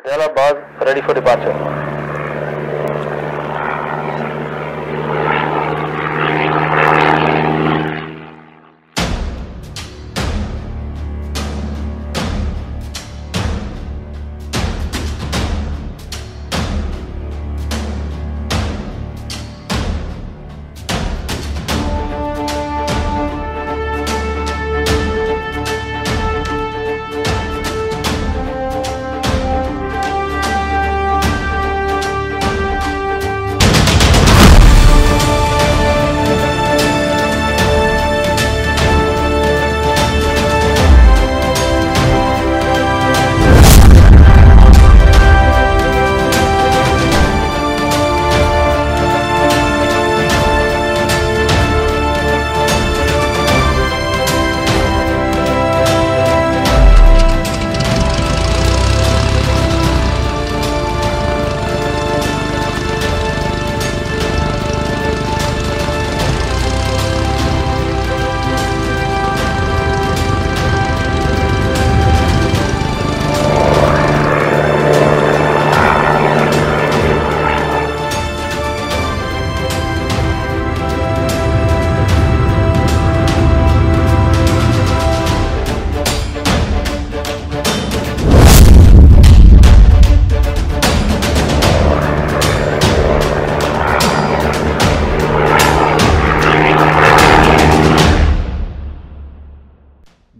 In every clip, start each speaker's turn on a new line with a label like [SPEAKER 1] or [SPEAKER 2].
[SPEAKER 1] Patiala Baz, ready for departure.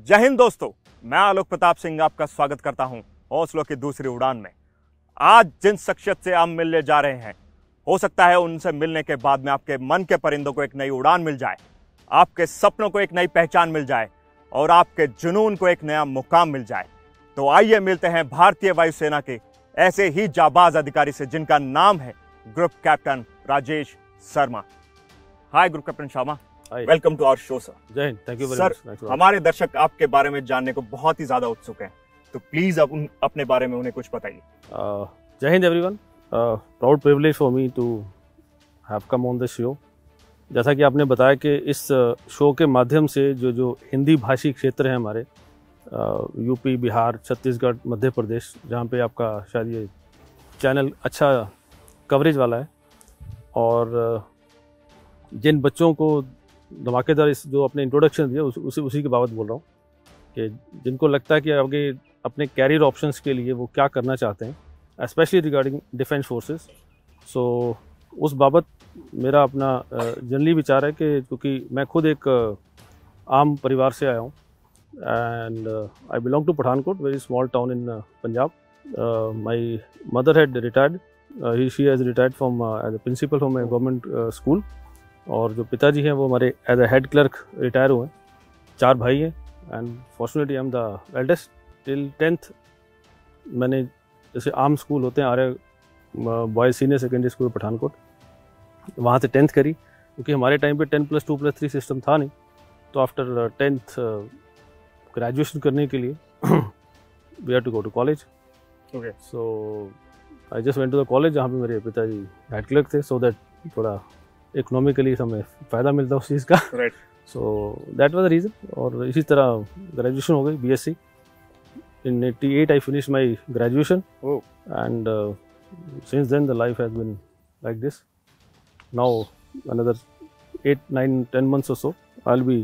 [SPEAKER 2] जय हिंद दोस्तों, मैं आलोक प्रताप सिंह आपका स्वागत करता हूं हौसलों की दूसरी उड़ान में। आज जिन शख्सियत से आप मिलने जा रहे हैं, हो सकता है उनसे मिलने के बाद में आपके मन के परिंदों को एक नई उड़ान मिल जाए, आपके सपनों को एक नई पहचान मिल जाए और आपके जुनून को एक नया मुकाम मिल जाए। तो आइए मिलते हैं भारतीय वायुसेना के ऐसे ही जाबाज अधिकारी से जिनका नाम है group captain Rajesh Sharma. Hi group captain Sharma, welcome to our show sir.
[SPEAKER 3] जय हिंद, thank you very much.
[SPEAKER 2] Sir, हमारे दर्शक आपके बारे में जानने को बहुत ही ज्यादा उत्सुक हैं, तो प्लीज आप अपने बारे में उन्हें कुछ बताइए।
[SPEAKER 3] जय हिंद everyone, proud privilege for me to have come on this show. जैसा कि आपने बताया कि इस शो के माध्यम से जो हिंदी भाषी क्षेत्र है हमारे यूपी, बिहार, छत्तीसगढ़, मध्य प्रदेश, जहाँ पे आपका शायद ये चैनल अच्छा कवरेज वाला है, और जिन बच्चों को धमाकेदार इस जो अपने इंट्रोडक्शन दिया उसी के बाबत बोल रहा हूँ कि जिनको लगता है कि आगे अपने कैरियर ऑप्शंस के लिए वो क्या करना चाहते हैं, स्पेशली रिगार्डिंग डिफेंस फोर्सेस। सो उस बाबत मेरा अपना जनरली विचार है कि क्योंकि मैं खुद एक आम परिवार से आया हूँ and I belong to Pathankot, very small town in Punjab. My mother had retired, she has retired from as a principal from a government school, और जो पिताजी हैं वो हमारे as a head clerk retire हुए हैं। 4 भाई हैं and fortunately I am the eldest. Till 10th मैंने जैसे आम स्कूल होते हैं Arya boys senior secondary school Pathankot, वहाँ से 10th करी, क्योंकि हमारे टाइम पे 10+2+3 सिस्टम था नहीं। तो आफ्टर 10th ग्रेजुएशन करने के लिए we have to go to college.
[SPEAKER 2] Okay,
[SPEAKER 3] so I just went to the college, जहाँ पे मेरे पिताजी हेड क्लर्क थे, सो दैट थोड़ा इकोनॉमिकली हमें फ़ायदा मिलता उस चीज़ का।
[SPEAKER 2] Right,
[SPEAKER 3] so that was the reason. और इसी तरह ग्रेजुएशन हो गई, BSc। In 88 I finish my graduation and since then the life has been like this. Now another 8, 9, 10 months or so I'll be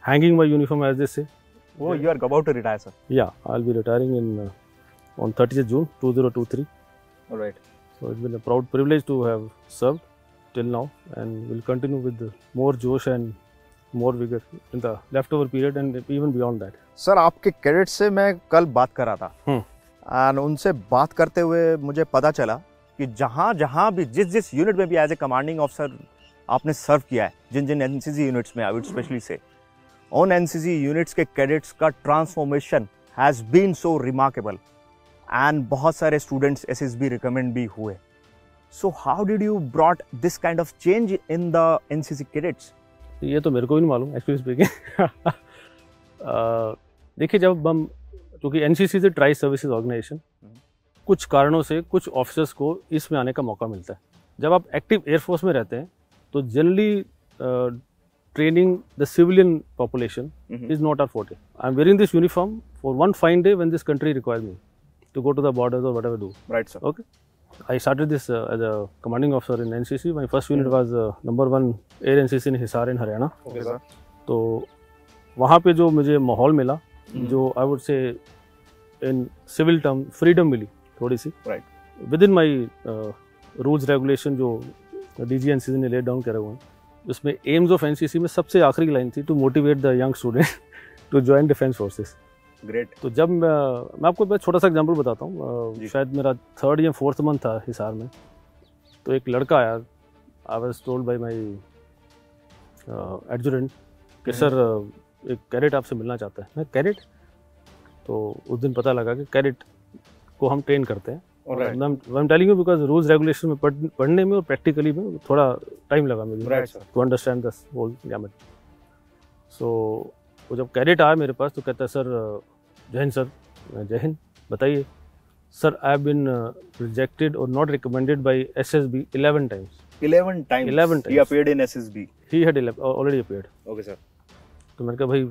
[SPEAKER 3] hanging my uniform, as they say.
[SPEAKER 2] Oh, you are about to retire, sir?
[SPEAKER 3] Yeah, I'll be retiring in on 30th June 2023.
[SPEAKER 2] All right.
[SPEAKER 3] So it's been a proud privilege to have served till now, and will continue with more josh and more vigor in the leftover period and even beyond that.
[SPEAKER 2] Sir, आपके cadet से मैं कल बात कर रहा था और उनसे बात करते हुए मुझे पता चला कि जहाँ भी जिस यूनिट में भी एज ए कमांडिंग ऑफिसर आपने सर्व किया है, जिन एनसीसी यूनिट्स में, I would specially say on NCC units के कैडेट्स का transformation has been so remarkable and बहुत सारे स्टूडेंट्स SSB रिकमेंड भी हुए। So how did you brought this kind of change in the NCC cadets?
[SPEAKER 3] ये तो मेरे को भी नहीं मालूम एक्चुअली स्पीकिंग। देखिए, जब हम, क्योंकि NCC से ट्राई सर्विसेज ऑर्गेनाइजेशन, कुछ कारणों से कुछ ऑफिसर्स को इसमें आने का मौका मिलता है। जब आप एक्टिव एयरफोर्स में रहते हैं तो generally training the civilian population is not our forte. I am wearing this uniform for one fine day when this country requires me to go to the borders or whatever do.
[SPEAKER 2] Right, sir.
[SPEAKER 3] Okay. I started this as a commanding officer in NCC. My first unit was number 1 Air NCC in Hisar in Haryana.
[SPEAKER 2] Okay, sir.
[SPEAKER 3] तो वहाँ पे जो मुझे माहौल मिला, जो I would say in civil term freedom मिली थोड़ी सी,
[SPEAKER 2] Right.
[SPEAKER 3] Within my rules regulation जो DG NCC ने ले डाउन करे हुए हैं, उसमें एम्स ऑफ NCC में सबसे आखिरी लाइन थी to motivate the young student to join defence forces.
[SPEAKER 2] Great.
[SPEAKER 3] तो जब मैं आपको एक छोटा सा एग्जांपल बताता हूँ, शायद मेरा 3rd या 4th मंथ था हिसार में, तो एक लड़का आया. I was told by my adjutant कि सर एक कैडेट आपसे मिलना चाहता है. मैं कैडेट? तो उस दिन पता लगा कि कैडेट को हम ट्रेन करते हैं. और I am telling you because rules regulation में पढ़ने में और प्रैक्टिकली में थोड़ा टाइम लगा मुझे to understand the whole gamut. So वो जब कैडेट आया मेरे पास तो कहता है सर जय हिंद सर. जय हिंद, बताइए. Sir I have been rejected और not recommended by SSB 11 times.
[SPEAKER 2] 11 times.
[SPEAKER 3] 11 times.
[SPEAKER 2] He appeared in SSB.
[SPEAKER 3] He had already appeared.
[SPEAKER 2] Okay, sir.
[SPEAKER 3] तो मैंने कहा भाई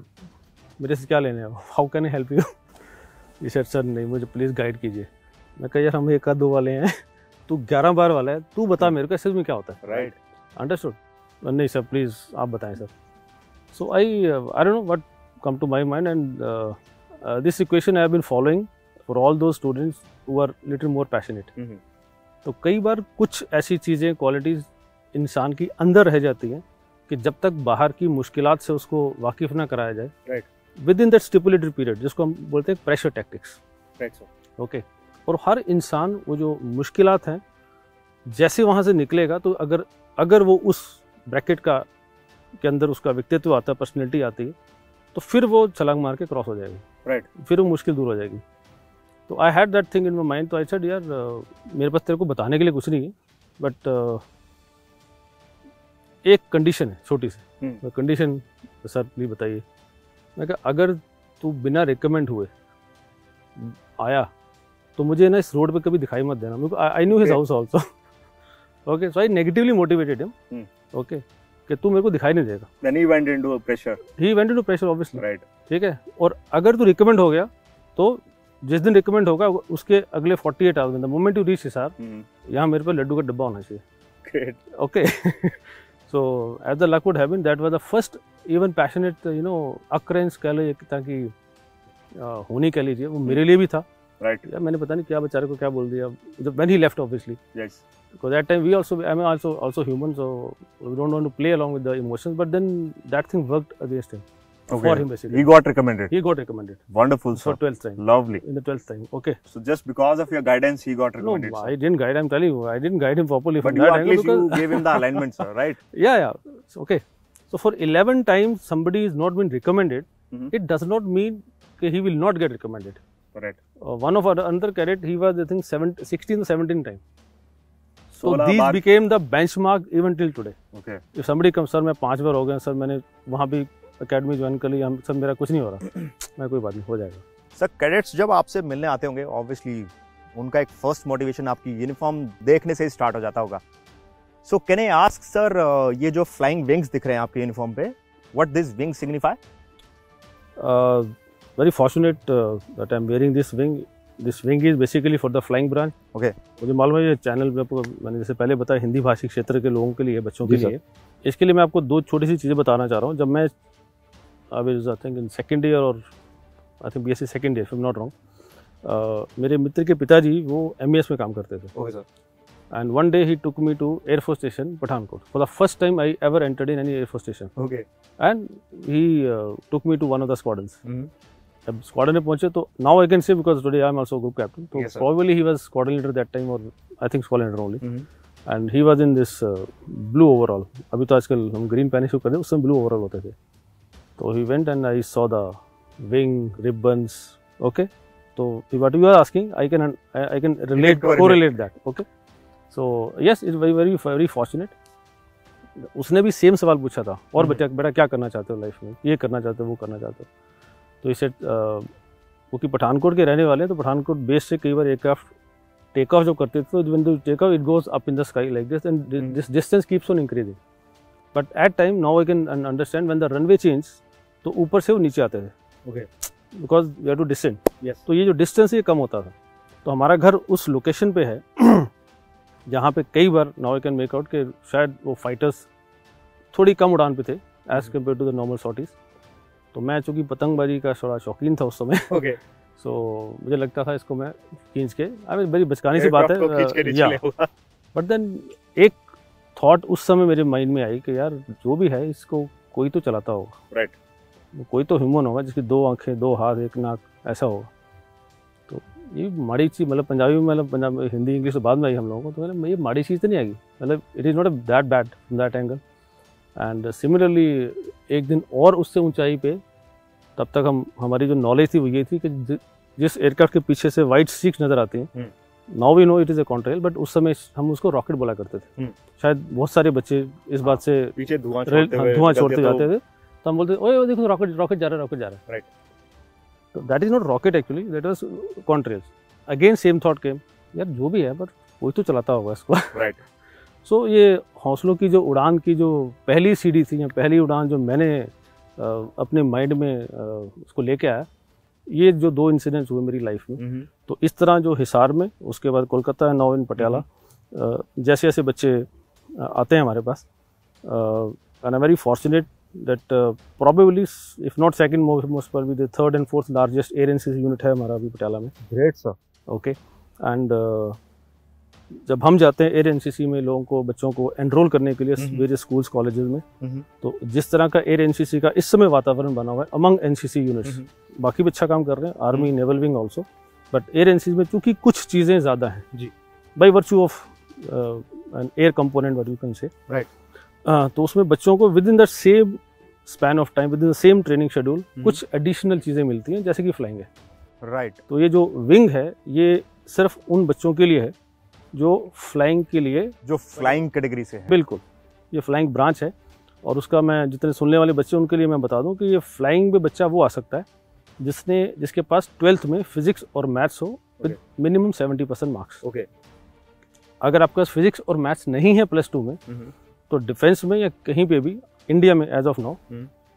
[SPEAKER 3] मेरे से क्या लेने हैं, how can I help you. ये सर नहीं, मुझे प्लीज़ गाइड कीजिए. मैं कहा यार हम 1-2 वाले हैं, तू 11 बार वाला है, तू बता मेरे को SSB में क्या होता है.
[SPEAKER 2] Right.
[SPEAKER 3] अंडरस्टूड. नहीं सर प्लीज़ आप बताएं sir. So I don't know what come to my mind and this equation I have been following for all those students who are little more passionate. तो कई बार कुछ ऐसी चीज़ें क्वालिटीज़ इंसान की अंदर रह जाती हैं कि जब तक बाहर की मुश्किलात से उसको वाकिफ ना कराया जाए,
[SPEAKER 2] right,
[SPEAKER 3] with in that stipulated period, जिसको हम बोलते हैं pressure tactics.
[SPEAKER 2] Right sir.
[SPEAKER 3] Okay. और हर इंसान वो जो मुश्किलात हैं जैसे वहाँ से निकलेगा, तो अगर वो उस ब्रैकेट का के अंदर उसका व्यक्तित्व आता है, पर्सनैलिटी आती है, तो फिर वो छलांग मार के क्रॉस हो जाएगी.
[SPEAKER 2] राइट.
[SPEAKER 3] फिर वो मुश्किल दूर हो जाएगी. तो I had that thing in my mind. तो आई सेड यार मेरे पास तेरे को बताने के लिए कुछ नहीं है, बट एक कंडीशन है छोटी सी. कंडीशन सर प्लीज बताइए. मैं कहा अगर तू बिना रिकमेंड हुए आया तो मुझे ना इस रोड पे कभी दिखाई मत देना. I knew his house also. Okay. So I negatively motivated him. Okay कि तू मेरे को दिखाई नहीं देगा.
[SPEAKER 2] Then he went into pressure.
[SPEAKER 3] He went into pressure obviously.
[SPEAKER 2] Right.
[SPEAKER 3] ठीक है. और अगर तू रिकमेंड हो गया तो जिस दिन रिकमेंड होगा उसके अगले 48 आवर्स में, the moment you reach Hisar, यहाँ मेरे पे लड्डू का डब्बा होना चाहिए.
[SPEAKER 2] Great.
[SPEAKER 3] Okay. So as the luck would have been, that was the first even passionate occurrence कह लो, ताकि होनी कह लीजिए, वो मेरे लिए भी था.
[SPEAKER 2] Right.
[SPEAKER 3] यार मैंने पता नहीं क्या बेचारे को क्या बोल दिया when he left obviously.
[SPEAKER 2] Yes.
[SPEAKER 3] Because that time we also, I mean also human, so we don't want to play along with the emotions, but then that thing worked against him.
[SPEAKER 2] Okay.
[SPEAKER 3] For him basically.
[SPEAKER 2] He got recommended.
[SPEAKER 3] He got recommended.
[SPEAKER 2] Wonderful, sir.
[SPEAKER 3] For 12th time.
[SPEAKER 2] Lovely.
[SPEAKER 3] In the 12th time. Okay.
[SPEAKER 2] So just because of your guidance, he got recommended.
[SPEAKER 3] No,
[SPEAKER 2] sir.
[SPEAKER 3] I didn't guide. I'm telling you, I didn't guide him properly.
[SPEAKER 2] But
[SPEAKER 3] from
[SPEAKER 2] you
[SPEAKER 3] that
[SPEAKER 2] at
[SPEAKER 3] angle
[SPEAKER 2] least you
[SPEAKER 3] because
[SPEAKER 2] gave him the alignment, sir. Right?
[SPEAKER 3] Yeah. So, okay. So for 11 times somebody is not been recommended, it does not mean that he will not get recommended.
[SPEAKER 2] Correct.
[SPEAKER 3] One of our another cadet, he was I think 16 or 17 times. So these
[SPEAKER 2] bar...
[SPEAKER 3] became the benchmark even till today.
[SPEAKER 2] Okay.
[SPEAKER 3] If somebody comes, sir मैं 5 बार हो गया sir, मैंने वहाँ भी academy join कर ली, हम sir मेरा कुछ नहीं हो रहा. मैं कोई बात नहीं, हो जाएगा.
[SPEAKER 2] सर कैडेट्स जब आपसे मिलने आते होंगे, ऑब्वियसली उनका एक फर्स्ट मोटिवेशन आपकी यूनिफॉर्म देखने से ही स्टार्ट हो जाता होगा. So can I ask sir, ये जो फ्लाइंग विंग्स दिख रहे हैं आपके यूनिफॉर्म पे, what this wing signify?
[SPEAKER 3] Very fortunate that I'm wearing this wing. This wing is basically for the flying branch.
[SPEAKER 2] Okay.
[SPEAKER 3] मुझे मालूम है ये चैनल पे आपको मैंने जैसे पहले बताया हिंदी भाषी क्षेत्र के लोगों के लिए, बच्चों के लिए. इसके लिए मैं आपको 2 छोटी सी चीज़ें बताना चाह रहा हूँ. जब मैं I think in second year और I think BSc second year, if I am not wrong, मेरे मित्र के पिताजी वो MES में काम करते थे.
[SPEAKER 2] Okay, sir.
[SPEAKER 3] And one day he took me to Air Force Station, Pathankot. For the first time I ever entered in any Air Force Station.
[SPEAKER 2] Okay.
[SPEAKER 3] And he took me to one of the squadrons. जब squadron में पहुंचे तो now I can say because today I am also group captain, तो probably he was squadron leader that time, और I think squadron leader only, and he was in this blue overall. अभी तो आजकल हम green पहने शुरू कर रहे हैं, उस समय ब्लू ओवरऑल होते थे. तो he went and I saw the wing ribbons. Okay. तो what you are asking I can relate, correlate that. Okay. So yes, it's very fortunate. उसने भी सेम सवाल पूछा था, और बेटा क्या करना चाहते हो लाइफ में, ये करना चाहते हो, वो करना चाहते हो. तो इसे क्योंकि पठानकोट के रहने वाले हैं, तो पठानकोट बेस से कई बार एयरक्राफ्ट टेक ऑफ जो करते थे, तो when they take off it goes up in the sky like this and this distance keeps on increasing. But at time now I can understand when the runway change, तो ऊपर से वो नीचे आते थे.
[SPEAKER 2] Okay.
[SPEAKER 3] Because we have to descend.
[SPEAKER 2] Yes.
[SPEAKER 3] तो ये जो डिस्टेंस ये कम होता था. तो हमारा घर उस लोकेशन पे है जहाँ पे कई बार now I can make out कि शायद वो फाइटर्स थोड़ी कम उड़ान पे थे as compared to the normal sorties. तो मैं चूँकि पतंगबाजी का थोड़ा शौकीन था उस समय,
[SPEAKER 2] ओके,
[SPEAKER 3] सो मुझे लगता था इसको मैं खींच के, मेरी बचकानी सी बात है या, बट देन एक थॉट उस समय मेरे माइंड में आई कि यार जो भी है इसको कोई तो चलाता होगा,
[SPEAKER 2] राइट,
[SPEAKER 3] कोई तो ह्यूमन होगा जिसकी 2 आंखें 2 हाथ 1 नाक ऐसा होगा। तो ये माड़ी चीज़, मतलब पंजाबी में, मतलब पंजाब हिंदी इंग्लिश तो बाद में आई हम लोगों को, तो मतलब ये माड़ी चीज़ तो नहीं आएगी, मतलब it is not that bad from that angle. And similarly एक दिन और उससे ऊंचाई पे, तब तक हमारी जो नॉलेज थी वो ये थी कि जिस एयरक्राफ्ट के पीछे से वाइट स्टिक्स नज़र आती हैं, now we know it is a contrail, but उस समय हम उसको रॉकेट बोला करते थे। शायद बहुत सारे बच्चे इस बात से
[SPEAKER 2] पीछे धुआं
[SPEAKER 3] छोड़ते जाते थे, तो हम बोलते ओए देखो रॉकेट जा रहा है,
[SPEAKER 2] राइट।
[SPEAKER 3] तो that is not rocket actually, that was contrails. Again same thought came, यार जो भी है पर कोई तो चलाता होगा इसको,
[SPEAKER 2] राइट।
[SPEAKER 3] सो ये हौसलों की जो उड़ान की जो पहली सीढ़ी थी या पहली उड़ान जो मैंने अपने माइंड में उसको लेके आया, ये जो 2 इंसिडेंट्स हुए मेरी लाइफ में। तो इस तरह जो हिसार में, उसके बाद कोलकाता, नाउ इन पटियाला, जैसे जैसे बच्चे आते हैं हमारे पास, and I very fortunate that probably if not second most probably the third and fourth largest air NCC unit है हमारा अभी पटियाला में।
[SPEAKER 2] Great sir.
[SPEAKER 3] ओके, एंड जब हम जाते हैं एयर एनसीसी में लोगों को, बच्चों को एनरोल करने के लिए वेरियस स्कूल्स कॉलेजेस में, तो जिस तरह का एयर एनसीसी का इस समय वातावरण बना हुआ है अमंग एनसीसी यूनिट्स, बाकी भी अच्छा काम कर रहे हैं, army naval wing also, but air NCC में चूंकि कुछ चीज़ें ज़्यादा हैं जी, by virtue of an air component what you can say, right. तो उसमें बच्चों को within the same span of time, within the same training schedule कुछ एडिशनल चीज़ें मिलती हैं, जैसे कि फ्लाइंग है,
[SPEAKER 2] राइट।
[SPEAKER 3] तो ये जो विंग है ये सिर्फ उन बच्चों के लिए है जो फ्लाइंग के लिए, जो
[SPEAKER 2] फ्लाइंग कैटेगरी से है,
[SPEAKER 3] बिल्कुल, ये फ्लाइंग ब्रांच है। और उसका मैं जितने सुनने वाले बच्चे उनके लिए मैं बता दूं कि ये फ्लाइंग में बच्चा वो आ सकता है जिसके पास 12th में फिजिक्स और मैथ्स हो विद मिनिमम 70% मार्क्स।
[SPEAKER 2] ओके,
[SPEAKER 3] अगर आपके पास फिजिक्स और मैथ्स नहीं है +2 में, तो डिफेंस में या कहीं पे भी इंडिया में as of now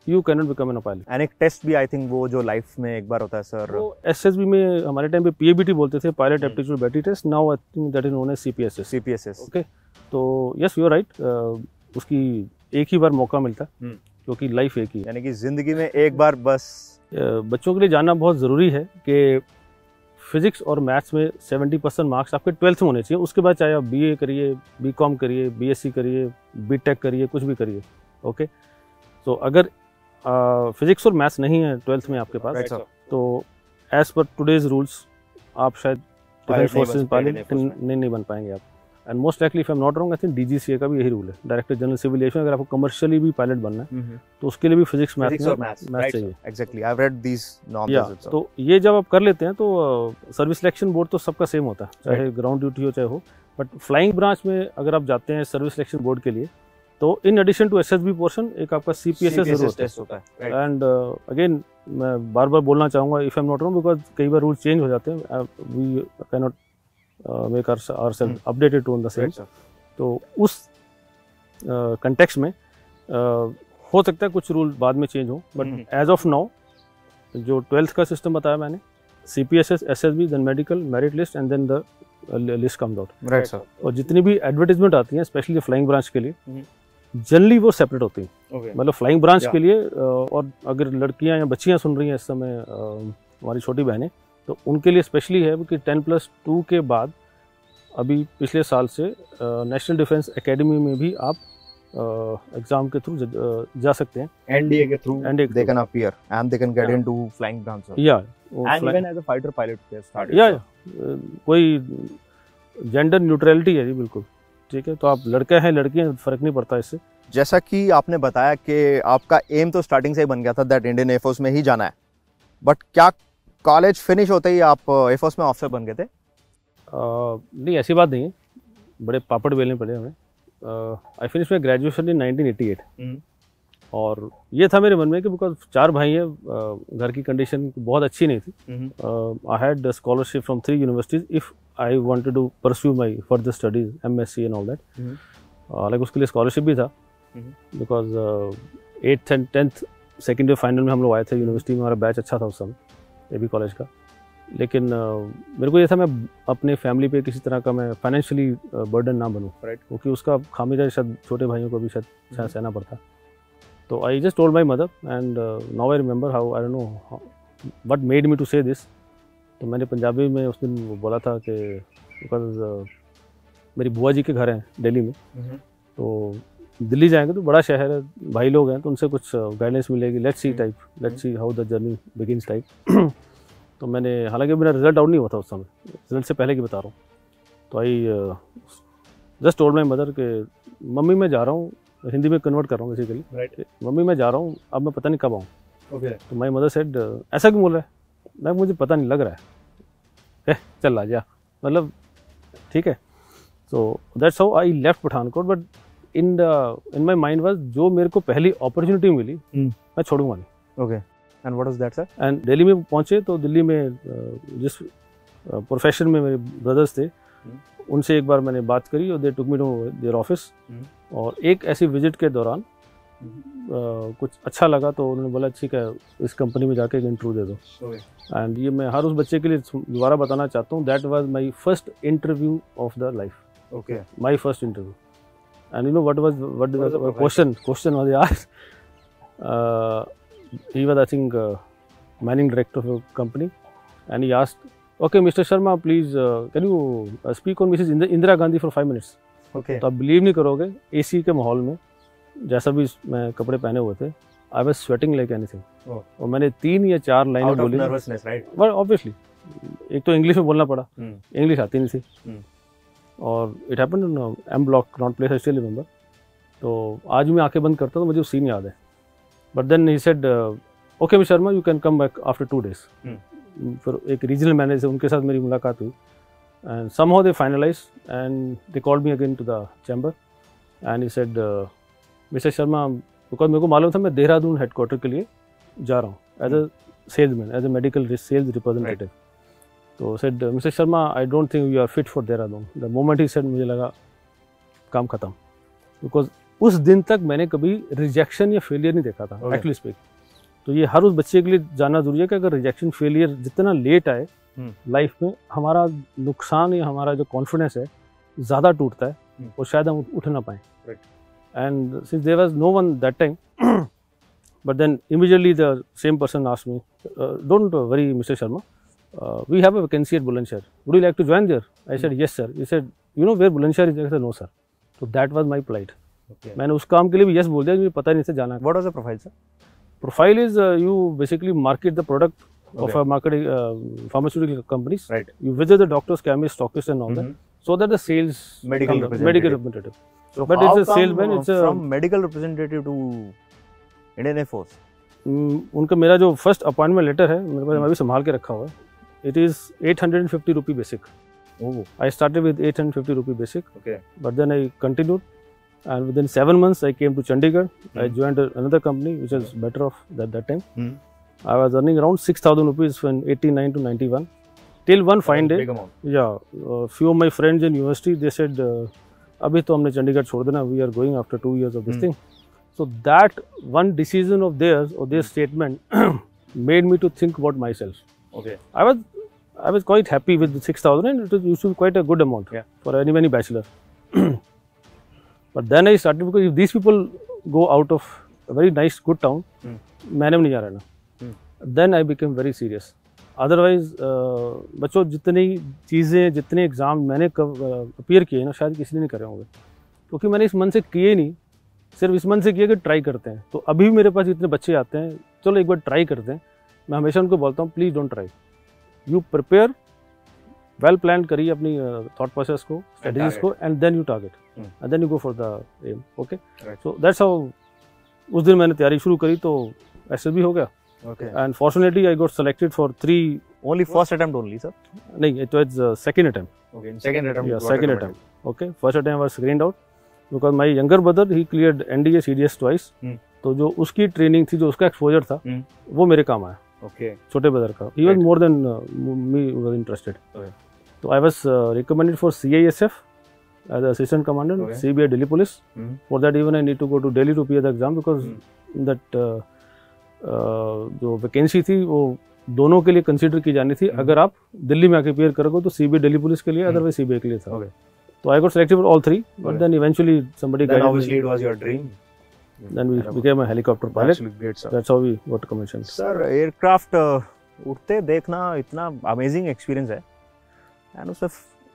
[SPEAKER 3] you can not become an pilot.
[SPEAKER 2] And एक टेस्ट भी आई थिंक वो जो लाइफ में एक बार होता है सर,
[SPEAKER 3] वो एसएसबी में हमारे टाइम पे पीएबीटी बोलते थे, pilot aptitude ability test, now I think that is known as CPSS. Okay, तो यस यू आर राइट, उसकी एक ही बार मौका मिलता है क्योंकि लाइफ एक ही,
[SPEAKER 2] यानी कि जिंदगी में एक बार बस।
[SPEAKER 3] बच्चों के लिए जानना बहुत ज़रूरी है कि फिजिक्स और मैथ्स में 70% मार्क्स आपके 12th में होने चाहिए। उसके बाद चाहे आप बीए करिए, बीकॉम करिए, बीएससी करिए, बीटेक करिए, कुछ भी करिए। ओके, तो अगर फिजिक्स और मैथ्स नहीं है 12th में आपके पास, तो एज पर टुडेज रूल्स आप शायद डिफेंस फोर्सेस पायलट नहीं बन पाएंगे आप। And most likely if I am not wrong, I think DGCA का भी यही रूल है, डायरेक्टर जनरल सिविल एविएशन। अगर आपको कमर्शियली भी पायलट बनना है तो उसके लिए भी फिजिक्स मैथ्स चाहिए।
[SPEAKER 2] Exactly, I have read these norms.
[SPEAKER 3] तो ये जब आप कर लेते हैं तो सर्विस सिलेक्शन बोर्ड तो सबका सेम होता है, चाहे ग्राउंड ड्यूटी हो चाहे हो, बट फ्लाइंग ब्रांच में अगर आप जाते हैं सर्विस सिलेक्शन बोर्ड के लिए, तो in addition to SSB portion एक आपका सीपीएसएस जरूर होता है। एंड अगेन मैं बार बार बोलना चाहूँगा, if I am not wrong, because कई बार रूल चेंज हो जाते हैं, we can not make ourselves updated on the same। तो उस कंटेक्स्ट में हो सकता है कुछ रूल बाद में चेंज हो, बट एज ऑफ नाउ जो 12th का सिस्टम बताया मैंने, CPSS, SSB, then medical, merit list and then the list comes out,
[SPEAKER 2] right sir.
[SPEAKER 3] और जितनी भी एडवर्टीजमेंट आती हैं स्पेशली फ्लाइंग ब्रांच के लिए, जनरली वो सेपरेट होती हैं। मतलब फ्लाइंग ब्रांच के लिए, और अगर लड़कियां या बच्चियां सुन रही हैं इस समय, हमारी छोटी बहनें, तो उनके लिए स्पेशली है कि 10+2 के बाद अभी पिछले साल से नेशनल डिफेंस एकेडमी में भी आप एग्जाम के थ्रू जा सकते हैं,
[SPEAKER 2] एनडीए के through they can appear and they can get into flying branch and even as a fighter pilot they started।
[SPEAKER 3] कोई जेंडर न्यूट्रलिटी है जी, बिल्कुल ठीक है। तो आप लड़के हैं लड़कियां, फर्क नहीं पड़ता इससे।
[SPEAKER 2] जैसा कि आपने बताया कि आपका एम तो स्टार्टिंग से ही बन गया था दैट इंडियन एयरफोर्स में ही जाना है, बट क्या कॉलेज फिनिश होते ही आप एयरफोर्स में ऑफिसर बन गए थे?
[SPEAKER 3] नहीं, ऐसी बात नहीं है, बड़े पापड़ बेलने पड़े हमें। आई फिनिश माई ग्रेजुएशन इन 1988, और ये था मेरे मन में कि बिकॉज 4 भाई हैं, घर की कंडीशन बहुत अच्छी नहीं थी। I had scholarship from 3 universities if I wanted to pursue my further studies, MSc and all that. Like उसके लिए स्कॉलरशिप भी था, बिकॉज 8th and 10th second year final में हम लोग आए थे यूनिवर्सिटी में, हमारा बैच अच्छा था उस समय एबी कॉलेज का। लेकिन मेरे को ये था मैं अपने फैमिली पे किसी तरह का मैं फाइनेंशियली बर्डन ना बनूं,
[SPEAKER 2] राइट,
[SPEAKER 3] क्योंकि उसका खामियाजा शायद छोटे भाइयों को भी शायद सहना पड़ता। तो I just told my mother and now I remember how, I don't know what made me to say this. तो मैंने पंजाबी में उस दिन बोला था कि बिकॉज मेरी बुआ जी के घर हैं दिल्ली में, तो दिल्ली जाएंगे तो बड़ा शहर है, भाई लोग हैं, तो उनसे कुछ गाइडेंस मिलेगी, let's see how the journey begins type. तो मैंने, हालांकि मेरा रिजल्ट आउट नहीं हुआ था उस समय, रिजल्ट से पहले की बता रहा हूँ। तो I just told my mother कि मम्मी मैं जा रहा हूँ, हिंदी में कन्वर्ट कर रहा हूँ बेसिकली,
[SPEAKER 2] राइट,
[SPEAKER 3] मम्मी मैं जा रहा हूँ, अब मैं पता नहीं कब आऊँ।
[SPEAKER 2] ओके,
[SPEAKER 3] तो माई मदर सेड ऐसा क्यों बोल रहा है? मैं, मुझे पता नहीं लग रहा है, चल आ जा, मतलब ठीक है। सो that's how I left Pathankot, but in my mind was जो मेरे को पहली अपॉर्चुनिटी मिली मैं छोड़ूंगा नहीं।
[SPEAKER 2] Okay, and what was that sir?
[SPEAKER 3] And Delhi में पहुंचे तो दिल्ली में जिस प्रोफेशन में मेरे ब्रदर्स थे उनसे एक बार मैंने बात करी और दे टुक मी टू देयर ऑफिस, और एक ऐसी विजिट के दौरान कुछ अच्छा लगा तो उन्होंने बोला ठीक है इस कंपनी में जाके एक इंटरव्यू दे दो। एंड ये मैं हर उस बच्चे के लिए दोबारा बताना चाहता हूँ, that was my first interview of the life,
[SPEAKER 2] okay,
[SPEAKER 3] my first interview. And you know what the question was asked? He was, I think, managing director of a company, and he asked, okay Mr. Sharma, please can you speak on Mrs. Indira Gandhi for 5 minutes?
[SPEAKER 2] Okay,
[SPEAKER 3] तो आप believe नहीं करोगे, AC के माहौल में जैसा भी मैं कपड़े पहने हुए थे, I was sweating like anything. और मैंने 3 या 4 लाइनें बोली,
[SPEAKER 2] नर्वसनेस, राइट,
[SPEAKER 3] बट ऑब्वियसली एक तो इंग्लिश में बोलना पड़ा, इंग्लिश आती नहीं थी, और it happened in M block Connaught Place, I still remember. तो आज मैं आंखें बंद करता हूँ तो मुझे वो सीन याद है। But then he said okay mister Sharma you can come back after 2 days। फिर एक रीजनल मैनेजर उनके साथ मेरी मुलाकात हुई, and somehow they finalized and they called me again to the chamber, and he said mister Sharma, because मेरे को मालूम था मैं देहरादून हेडक्वार्टर के लिए जा रहा हूँ as a salesman, as a medical sales representative. तो said mister Sharma I don't think you are fit for Dehradun. The moment he said मुझे लगा काम खत्म, बिकॉज उस दिन तक मैंने कभी रिजेक्शन या फेलियर नहीं देखा था एक्चुअली स्पीक। तो ये हर उस बच्चे के लिए जानना जरूरी है कि अगर रिजेक्शन फेलियर जितना लेट आए लाइफ में, हमारा नुकसान या हमारा जो कॉन्फिडेंस है ज़्यादा टूटता है और शायद हम उठ ना पाएँ। And since there was no one that time, but then immediately the same person asked me, don't worry mister Sharma, we have a vacancy at Bulandshahr, would you like to join there? I said yes sir. He said you know where Bulandshahr is? I said no sir. So that was my plight. Okay. मैंने उस काम के लिए भी yes बोल दिया, मुझे पता नहीं से जाना है।
[SPEAKER 2] What was the profile sir?
[SPEAKER 3] Profile is you basically market the product of a marketing pharmaceutical companies. Right. You visit the doctors, chemists, stockists and all that, so that the sales
[SPEAKER 2] medical representative. So
[SPEAKER 3] but it's a salesman. It's a
[SPEAKER 2] from medical representative to Indian Air Force.
[SPEAKER 3] उनका मेरा जो first appointment letter है मेरे पास, मैं भी संभाल के रखा हुआ है। It is 850 rupee basic.
[SPEAKER 2] Oh.
[SPEAKER 3] I started with 850 rupee basic.
[SPEAKER 2] Okay.
[SPEAKER 3] But then I continued, and within 7 months I came to Chandigarh. I joined another company which was better off at that time. I was earning around 6,000 rupees from 89 to 91. Till one fine day,
[SPEAKER 2] big amount.
[SPEAKER 3] Yeah, few of my friends in university they said, "अभी तो हमने चंडीगढ़ छोड़ देना. We are going after 2 years of this thing." So that one decision of theirs or their statement made me to think about myself.
[SPEAKER 2] Okay.
[SPEAKER 3] I was quite happy with the 6,000, and it was used to be quite a good amount for any bachelor. But then I started, because if these people go out of a very nice good town, मैंने भी नहीं जा रहा ना, then I became very serious. Otherwise बच्चों जितनी चीज़ें जितने एग्ज़ाम मैंने अपीयर किए ना शायद किसी ने नहीं करे होंगे, क्योंकि मैंने इस मन से किए नहीं, सिर्फ इस मन से किया कि ट्राई करते हैं। तो अभी भी मेरे पास इतने बच्चे आते हैं, चलो एक बार ट्राई करते हैं। मैं हमेशा उनको बोलता हूँ please don't try, you prepare well plan करिए अपनी थॉट प्रोसेस को, स्ट्रेटजीज को, and then you target and then you go for the aim. Okay, so that's how उस दिन मैंने तैयारी शुरू करी, तो ऐसे भी हो गया। And fortunately I got selected for 3
[SPEAKER 2] only first attempt only sir?
[SPEAKER 3] नहीं, it was second attempt.
[SPEAKER 2] Okay, second attempt.
[SPEAKER 3] Yeah, second attempt. Okay, first attempt I was screened out because my younger brother he cleared NDA CDS twice. तो जो उसकी training थी, जो उसका exposure था, वो मेरे काम आया।
[SPEAKER 2] Okay.
[SPEAKER 3] छोटे ब्रदर का, he was more than me was interested. Okay. So I was recommended for CISF as assistant commandant, CBI Delhi Police. For that even I need to go to Delhi to appear the exam because that जो vacancy थी वो दोनों के लिए consider की जानी थी। अगर आप दिल्ली में आके अपीयर करोगे तो सीबीआई दिल्ली पुलिस के लिए, अदरवाइज सीबीआई के लिए था। तो I got selected for all three, but then eventually somebody
[SPEAKER 1] Then obviously it was your dream.
[SPEAKER 3] Then we became a helicopter pilot.
[SPEAKER 1] Actually great, sir.
[SPEAKER 3] That's how we got commission.
[SPEAKER 2] Sir aircraft उड़ते देखना इतना amazing experience है, and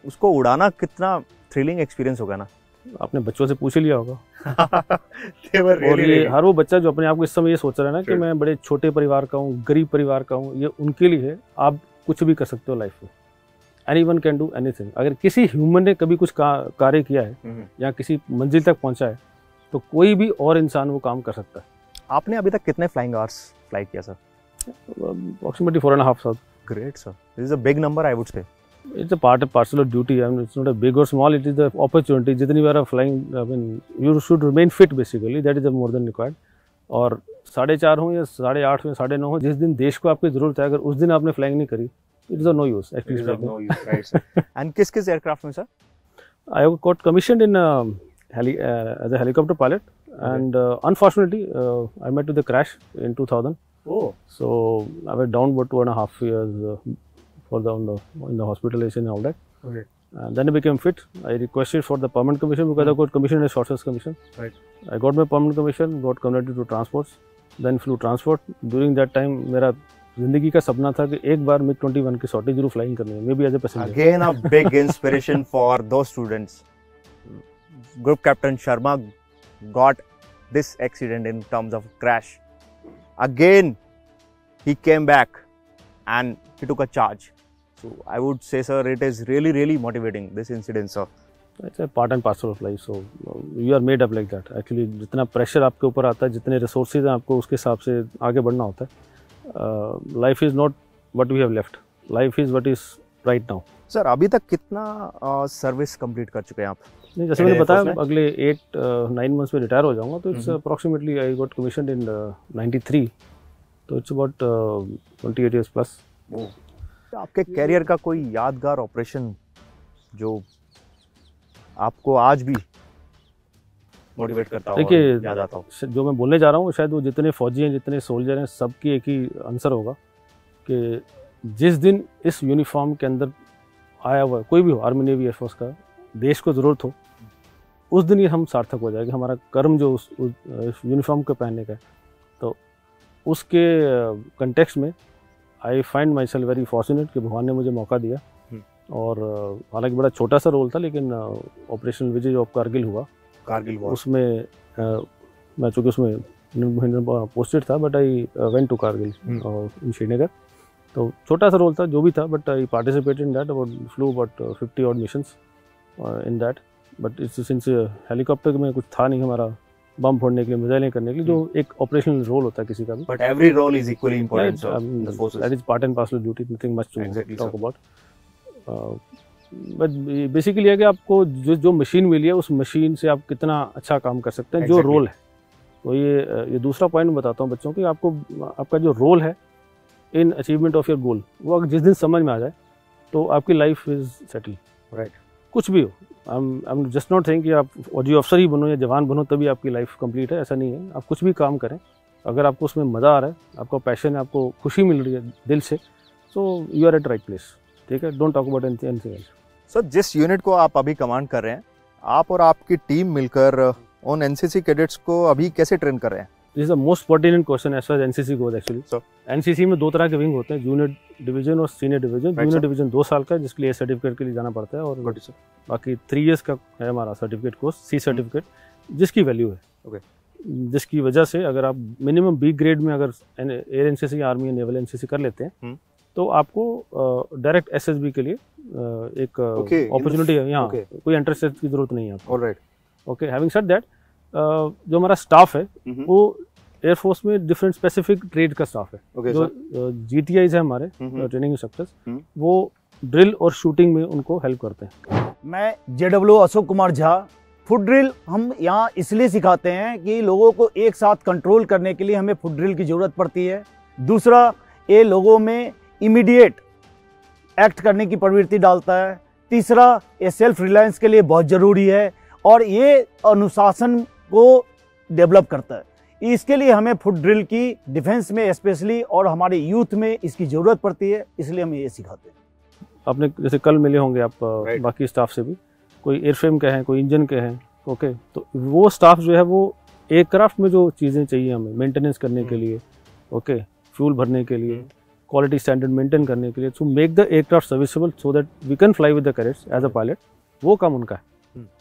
[SPEAKER 2] उसको उड़ाना कितना thrilling experience होगा ना।
[SPEAKER 3] आपने बच्चों से पूछ ही लिया होगा।
[SPEAKER 2] They were
[SPEAKER 3] और
[SPEAKER 2] really
[SPEAKER 3] ये
[SPEAKER 2] ready.
[SPEAKER 3] हर वो बच्चा जो अपने आप को इस समय ये सोच रहा है ना कि
[SPEAKER 2] Sure.
[SPEAKER 3] मैं बड़े छोटे परिवार का हूँ, गरीब परिवार का हूँ, ये उनके लिए है। आप कुछ भी कर सकते हो लाइफ में। Anyone can do anything. अगर किसी ह्यूमन ने कभी कुछ कार्य किया है या किसी मंजिल तक पहुंचा है, तो कोई भी और इंसान वो काम कर सकता है।
[SPEAKER 2] आपने अभी तक कितने फ्लाइंग आवर्स फ्लाई किया सर?
[SPEAKER 3] अप्रॉक्सीमेटली 4.5 साल।
[SPEAKER 2] Great sir, this is a big number I would से।
[SPEAKER 3] It's a part and parcel of duty. I mean, it's not a big or small. It is the opportunity. जितनी बार आप flying, I mean, you should remain fit basically. That is the more than required. और 4.5 हो या 8.5 या 9.5 हो, जिस दिन देश को आपकी जरूरत है, अगर उस दिन आपने फ्लाइंग नहीं करी, it is of no use.
[SPEAKER 1] It is of no use, right, sir.
[SPEAKER 2] And किस एयरक्राफ्ट में sir?
[SPEAKER 3] I got commissioned in as a helicopter pilot, and unfortunately, I met with the crash in 2000.
[SPEAKER 1] Oh.
[SPEAKER 3] So I was down for 2.5 years for in the hospitalization and all that.
[SPEAKER 1] Okay.
[SPEAKER 3] And then I became fit. I requested for the permanent commission because I got commissioned as short service commission.
[SPEAKER 1] Right.
[SPEAKER 3] I got my permanent commission, got converted to transports, then flew transport. During that time, मेरा जिंदगी का सपना था कि एक बार MiG-21 की shortage जरूर flying करनी है, maybe as a passenger.
[SPEAKER 2] Again a big inspiration for those students. Group Captain Sharma got this accident in terms of crash. Again, he came back and he took a charge. So I would say, sir, it is really, really motivating, this incident, sir.
[SPEAKER 3] It's a part and parcel of life. So you are made up like that. Actually, जितना pressure आपके ऊपर आता है, जितने resources हैं, आपको उसके हिसाब से आगे बढ़ना होता है। Life is not what we have left, life is what is right now.
[SPEAKER 2] Sir अभी तक कितना सर्विस कंप्लीट कर चुके हैं आप?
[SPEAKER 3] नहीं, जैसे मैंने बताया, अगले 8-9 मंथ्स में रिटायर हो जाऊंगा। तो it's approximately I got commission इन 93, तो इट्स अबाउट 28 years प्लस।
[SPEAKER 2] आपके कैरियर का कोई यादगार ऑपरेशन जो आपको आज भी मोटिवेट करता हो,
[SPEAKER 3] देखिए,
[SPEAKER 2] याद आता हो?
[SPEAKER 3] जो मैं बोलने जा रहा हूँ शायद वो जितने फौजी हैं, जितने सोल्जर हैं, सबकी एक ही आंसर होगा कि जिस दिन इस यूनिफॉर्म के अंदर आया हुआ कोई भी हो, आर्मी नेवी एयरफोर्स का, देश को ज़रूरत हो, उस दिन ये हम सार्थक हो जाएगा। हमारा कर्म जो उस यूनिफॉर्म को पहनने का है। तो उसके कंटेक्स्ट में I find my self very fortunate कि भगवान ने मुझे मौका दिया। और हालांकि बड़ा छोटा सा रोल था, लेकिन ऑपरेशन विजय ऑफ कारगिल हुआ,
[SPEAKER 1] कारगिल वॉर,
[SPEAKER 3] उसमें मैं चूँकि उसमें पोस्टेड था, but I went to Kargil in Srinagar. तो छोटा सा रोल था जो भी था, but I participated in that, flew about 50 odd missions in that. But it's since helicopter में कुछ था नहीं हमारा बम फोड़ने के लिए, मिसाइलें करने के लिए, जो एक ऑपरेशनल रोल होता है किसी का भी।
[SPEAKER 1] but every role is equally important, sir. The forces.
[SPEAKER 3] That is part and parcel of duty, nothing much to
[SPEAKER 1] Exactly,
[SPEAKER 3] talk
[SPEAKER 1] sir.
[SPEAKER 3] about. But basically है कि आपको जो मशीन मिली है, उस मशीन से आप कितना अच्छा काम कर सकते हैं, जो
[SPEAKER 1] Exactly.
[SPEAKER 3] रोल है। तो ये दूसरा पॉइंट मैं बताता हूँ बच्चों की, आपको आपका जो रोल है इन अचीवमेंट ऑफ योर गोल, वो अगर जिस दिन समझ में आ जाए तो आपकी लाइफ इज सेटल।
[SPEAKER 1] Right.
[SPEAKER 3] कुछ भी हो, I am just not think कि आप फौजी अफसर ही बनो या जवान बनो तभी आपकी लाइफ कंप्लीट है, ऐसा नहीं है। आप कुछ भी काम करें, अगर आपको उसमें मज़ा आ रहा है, आपका पैशन है, आपको खुशी मिल रही है दिल से, so you are at right place. ठीक है, don't talk about anything else.
[SPEAKER 2] Sir जिस यूनिट को आप अभी कमांड कर रहे हैं, आप और आपकी टीम मिलकर उन एनसीसी कैडेट्स को अभी कैसे ट्रेन कर रहे हैं?
[SPEAKER 3] This is the most pertinent question as far as NCC goes actually.
[SPEAKER 2] Sir.
[SPEAKER 3] NCC में 2 तरह के विंग होते हैं, जूनियर डिवीजन और senior division.
[SPEAKER 2] Right,
[SPEAKER 3] junior
[SPEAKER 2] sir.
[SPEAKER 3] Division 2 साल का है, जिसके लिए सर्टिफिकेट के लिए जाना पड़ता है, और बाकी 3 years का है हमारा सर्टिफिकेट कोर्स, सी सर्टिफिकेट, जिसकी वैल्यू है।
[SPEAKER 2] Okay.
[SPEAKER 3] जिसकी वजह से अगर आप मिनिमम बी ग्रेड में अगर एयर एनसीसी, आर्मी या नेवल एनसीसी कर लेते हैं, तो आपको डायरेक्ट एसएसबी के लिए एक अपॉर्चुनिटी है। यहाँ कोई एंट्रेंस की जरूरत नहीं है आपको।
[SPEAKER 2] Alright.
[SPEAKER 3] Okay, having said that, जो हमारा स्टाफ है वो एयरफोर्स में डिफरेंट स्पेसिफिक ट्रेड का स्टाफ है। जो जीटीआईज है हमारे ट्रेनिंग इंस्ट्रक्टर्स, वो ड्रिल और शूटिंग में उनको हेल्प करते हैं।
[SPEAKER 4] मैं JW Ashok Kumar Jha. Foot drill हम यहाँ इसलिए सिखाते हैं कि लोगों को एक साथ कंट्रोल करने के लिए हमें फुट ड्रिल की ज़रूरत पड़ती है। दूसरा, ये लोगों में इमीडिएट एक्ट करने की प्रवृत्ति डालता है। तीसरा, ये सेल्फ रिलायंस के लिए बहुत ज़रूरी है और ये अनुशासन को डेवलप करता है। इसके लिए हमें फुट ड्रिल की डिफेंस में स्पेशली और हमारे यूथ में इसकी ज़रूरत पड़ती है, इसलिए हम ये सिखाते हैं।
[SPEAKER 3] आपने जैसे कल मिले होंगे आप बाकी स्टाफ से भी, कोई एयरफ्रेम के हैं, कोई इंजन के हैं, ओके, तो वो स्टाफ जो है वो एयरक्राफ्ट में जो चीज़ें चाहिए हमें मेंटेनेंस करने के लिए, ओके, फ्यूल भरने के लिए, क्वालिटी स्टैंडर्ड मेंटेन करने के लिए, to make the aircraft serviceable so that we can fly with the cadets as a pilot, वो काम उनका है।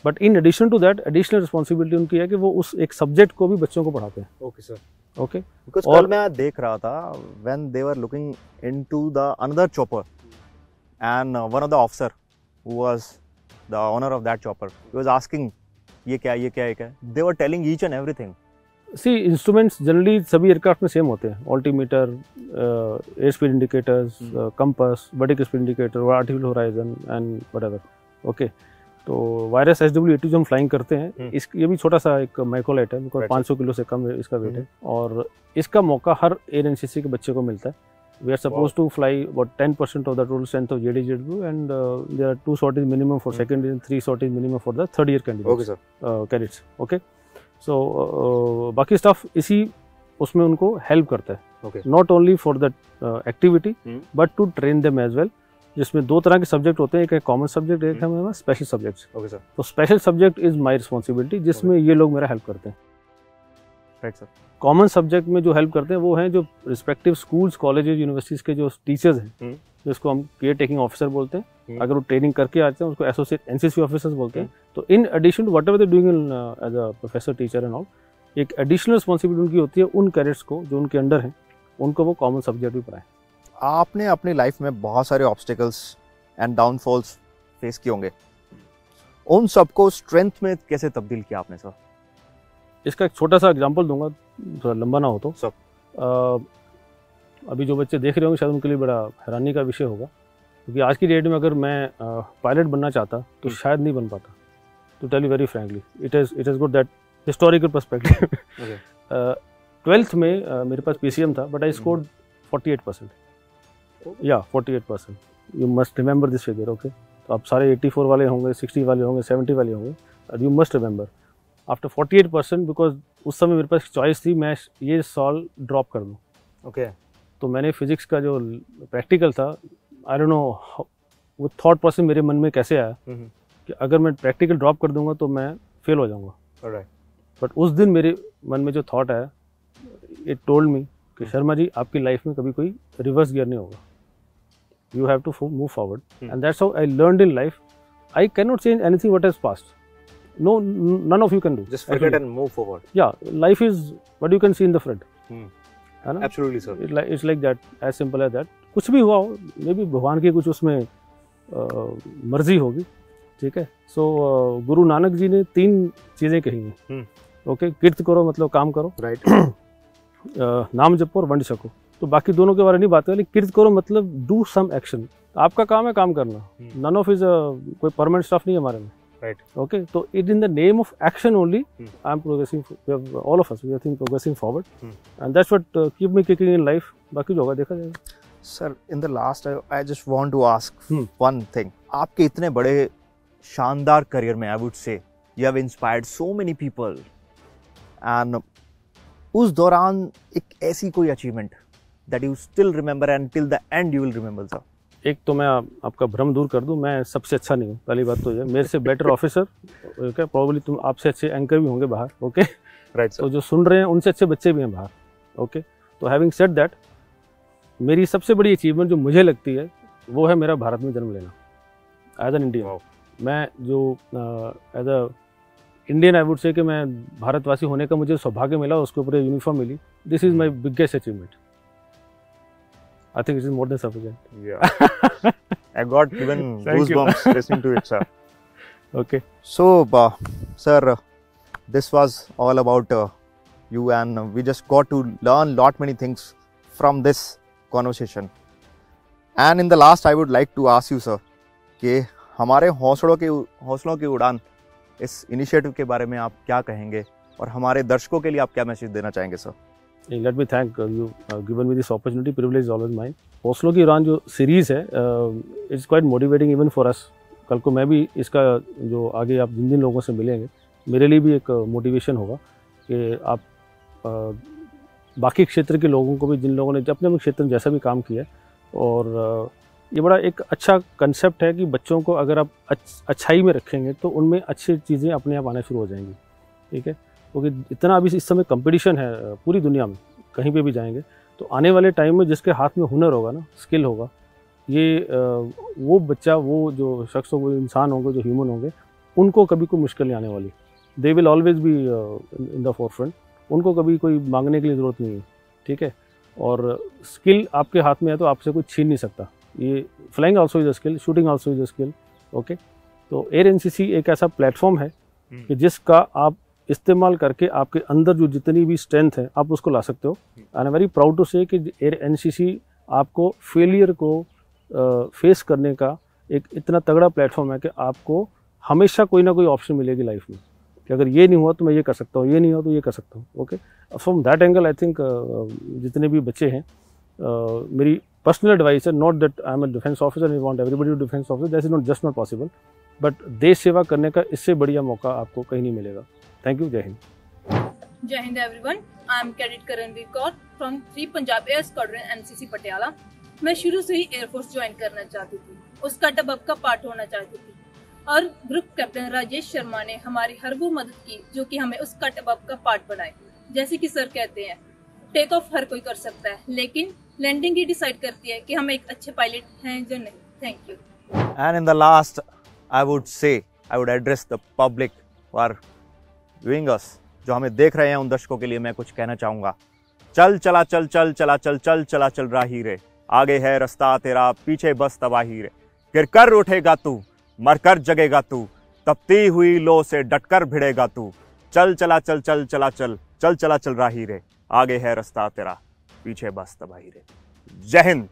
[SPEAKER 3] But in addition to that additional responsibility उनकी है कि वो उस एक सब्जेक्ट को भी बच्चों को पढ़ाते हैं।
[SPEAKER 2] ओके सर,
[SPEAKER 3] ओके,
[SPEAKER 2] बिकॉज कल मैं देख रहा था when they were looking into the another chopper and one of the officer who was the owner of that chopper, he was asking ये क्या they were telling each and everything.
[SPEAKER 3] See instruments generally सभी aircraft में same होते हैं, altimeter, air speed indicators, compass, vertical speed indicator, artificial horizon and whatever. Okay, तो virus SW-82 जो हम flying करते हैं, इस ये भी छोटा सा एक माइक्रोलाइट है, बिकॉज 500 किलो से कम इसका वेट है, और इसका मौका हर एयर एनसीसी के बच्चे को मिलता है। We are supposed to fly about 10% of the total strength of JDZW, and there are 2 sorties minimum for second year and 3 sorties minimum for the third year candidates.
[SPEAKER 2] Okay, sir.
[SPEAKER 3] Cadets. Okay. So बाकी staff इसी उसमें उनको help करता है,
[SPEAKER 2] okay.
[SPEAKER 3] Not only for that activity, but to train them as well. जिसमें 2 तरह के subject होते हैं, एक है कॉमन सब्जेक्ट, एक है स्पेशल सब्जेक्ट्स।
[SPEAKER 2] Okay sir.
[SPEAKER 3] तो special subject is my responsibility, जिसमें ये लोग मेरा हेल्प करते हैं।
[SPEAKER 2] Right sir.
[SPEAKER 3] कॉमन सब्जेक्ट में जो हेल्प करते हैं वो हैं जो रिस्पेक्टिव स्कूल्स, कॉलेजेस, यूनिवर्सिटीज के जो टीचर्स हैं, जिसको हम केयर टेकिंग ऑफिसर बोलते हैं। अगर वो ट्रेनिंग करके आते हैं उसको एसोसिएट एनसीसी ऑफिसर्स बोलते हैं। तो in addition to whatever they doing as a professor, teacher and all, एक एडिशनल रिस्पॉन्सिबिलिटी उनकी होती है उन कैडेट्स को जो उनके अंडर हैं, उनको वो कॉमन सब्जेक्ट भी पढ़ाएं।
[SPEAKER 2] आपने अपनी लाइफ में बहुत सारे ऑब्स्टिकल्स एंड डाउनफॉल्स फेस किए होंगे, उन सबको स्ट्रेंथ में कैसे तब्दील किया आपने सर?
[SPEAKER 3] इसका एक छोटा सा एग्जांपल दूंगा, थोड़ा लंबा ना हो तो।
[SPEAKER 2] सब
[SPEAKER 3] अभी जो बच्चे देख रहे होंगे शायद उनके लिए बड़ा हैरानी का विषय होगा, क्योंकि आज की डेट में अगर मैं पायलट बनना चाहता तो शायद नहीं बन पाता, to tell you very frankly. It is good that historical perspective. 12th में मेरे पास PCM था, बट आई स्कोर्ड 48%। या 48%, you must remember this figure. Okay, तो आप सारे 84 वाले होंगे, 60 वाले होंगे, 70 वाले होंगे, you must remember after 48%, because उस समय मेरे पास चॉइस थी, मैं ये साल ड्रॉप कर दूँ।
[SPEAKER 2] ओके,
[SPEAKER 3] तो मैंने फिजिक्स का जो प्रैक्टिकल था, आई डोंट नो वो थॉट प्रोसेस मेरे मन में कैसे आया कि अगर मैं प्रैक्टिकल ड्रॉप कर दूंगा तो मैं फेल हो जाऊंगा। बट उस दिन मेरे मन में जो थॉट आया, इट टोल्ड मी कि शर्मा जी, आपकी लाइफ में कभी कोई रिवर्स गियर नहीं होगा, you have to move forward, and that's how I learned in life. I can not change anything what has past, no, none of you can do,
[SPEAKER 2] just forget and move forward.
[SPEAKER 3] Yeah, life is what you can see in the front, है ना?
[SPEAKER 2] Absolutely sir,
[SPEAKER 3] it's like that, as simple as that. कुछ भी हुआ हो, may be भगवान की कुछ उसमें मर्जी होगी, ठीक है। सो गुरु नानक जी ने 3 चीजें कही हैं। ओके, कीर्त करो मतलब काम करो,
[SPEAKER 2] राइट,
[SPEAKER 3] नाम जपो और वंड छको। तो बाकी दोनों के बारे में नहीं बात है, लेकिन कीर्त करो मतलब डू सम एक्शन। आपका काम है काम करना, नन ऑफ इज कोई परमानेंट स्टाफ नहीं है हमारे में,
[SPEAKER 2] right?
[SPEAKER 3] Okay, so it in the name of action only, I'm progressing. All of us, we are progressing forward, and that's what keep me kicking in life. बाकी जो होगा देखा जाएगा।
[SPEAKER 2] Sir, in the last, I just want to ask one thing. आपके इतने बड़े शानदार career में, I would say, you have inspired so many people, and उस दौरान एक ऐसी कोई achievement that you still remember and till the end you will remember, sir?
[SPEAKER 3] एक तो मैं आपका भ्रम दूर कर दूं, मैं सबसे अच्छा नहीं हूँ, पहली बात तो ये। मेरे से बेटर ऑफिसर, ओके, प्रॉब्ली तुम आपसे अच्छे एंकर भी होंगे बाहर, ओके,
[SPEAKER 2] राइट।
[SPEAKER 3] तो जो सुन रहे हैं उनसे अच्छे बच्चे भी हैं बाहर, ओके। तो हैविंग सेड दैट, मेरी सबसे बड़ी अचीवमेंट जो मुझे लगती है वो है मेरा भारत में जन्म लेना एज एन इंडियन। मैं जो as a Indian, I would say कि मैं भारतवासी होने का मुझे सौभाग्य मिला, उसके ऊपर यूनिफॉर्म मिली, this is my biggest achievement. I think it is more than sufficient.
[SPEAKER 2] Yeah, I got even goosebumps listening to it, sir.
[SPEAKER 3] Okay.
[SPEAKER 2] So, sir, this was all about you, and we just got to learn lot many things from this conversation. And in the last, I would like to ask you, sir, कि हमारे हौसलों की उड़ान इस initiative के बारे में आप क्या कहेंगे, और हमारे दर्शकों के लिए आप क्या मैसेज देना चाहेंगे, sir?
[SPEAKER 3] Let me thank you given me this opportunity. Privilege is always mine. हौसलों की उड़ान जो सीरीज है, it's quite motivating even for us. कल को मैं भी इसका जो आगे आप जिन लोगों से मिलेंगे, मेरे लिए भी एक मोटिवेशन होगा कि आप बाकी क्षेत्र के लोगों को भी, जिन लोगों ने अपने अपने क्षेत्र में जैसा भी काम किया है, और ये बड़ा एक अच्छा कंसेप्ट है कि बच्चों को अगर आप अच्छाई में रखेंगे तो उनमें अच्छी चीज़ें अपने आप आना शुरू हो जाएंगी। ठीक है, क्योंकि इतना अभी इस समय कंपटीशन है पूरी दुनिया में, कहीं पे भी जाएंगे तो आने वाले टाइम में जिसके हाथ में हुनर होगा ना, स्किल होगा, ये वो बच्चा, वो जो शख्स, वो इंसान होंगे, जो ह्यूमन होंगे, उनको कभी कोई मुश्किल नहीं आने वाली। They will always be in the forefront. उनको कभी कोई मांगने की ज़रूरत नहीं है। ठीक है, और स्किल आपके हाथ में है तो आपसे कोई छीन नहीं सकता। ये flying also is a skill, shooting also is a skill. Okay, तो एयर एनसीसी एक ऐसा प्लेटफॉर्म है कि जिसका आप इस्तेमाल करके आपके अंदर जो जितनी भी स्ट्रेंथ है आप उसको ला सकते हो। And I am very proud to say कि एयर एनसीसी आपको फेलियर को फेस करने का एक इतना तगड़ा प्लेटफॉर्म है कि आपको हमेशा कोई ना कोई ऑप्शन मिलेगी लाइफ में कि अगर ये नहीं हुआ तो मैं ये कर सकता हूँ, ये नहीं हुआ तो ये कर सकता हूँ। Okay, from that angle I think जितने भी बच्चे हैं, मेरी पर्सनल एडवाइस है, not that I am a defence officer, I want everybody to defence officer, that is not just not possible, but देश सेवा करने का इससे बढ़िया मौका आपको कहीं नहीं मिलेगा। Thank you. जय हिंद।
[SPEAKER 5] जय हिंद everyone. I am cadet Karanveer Kaur from 3 Punjab air squadron NCC Patiala. मैं शुरू से ही एयरफोर्स ज्वाइन करना चाहती थी, उसका डबअप का पार्ट होना चाहती थी, और ग्रुप कैप्टन राजेश शर्मा ने हमारी हर वो मदद की जो कि हमें उसका डबअप का पार्ट बनाए। जैसे कि सर कहते हैं, टेक ऑफ हर कोई कर सकता है, लेकिन लैंडिंग ही डिसाइड करती है कि हम एक अच्छे पायलट हैं या नहीं। Thank you.
[SPEAKER 2] And in the last, I would address the public who are viewing us, जो हमें देख रहे हैं, उन दर्शकों के लिए मैं कुछ कहना चाहूँगा। चल चला चल चल चला चल चल चला चल राही रे, आगे है रास्ता तेरा, पीछे बस तबाही रे, गिर कर उठेगा तू, मर कर जगेगा तू, तपती हुई लो से डटकर भिड़ेगा तू, चल चला चल चल चला चल चल चला चल राही रे, आगे है रास्ता तेरा, पीछे बस तबाही रे। जय हिंद।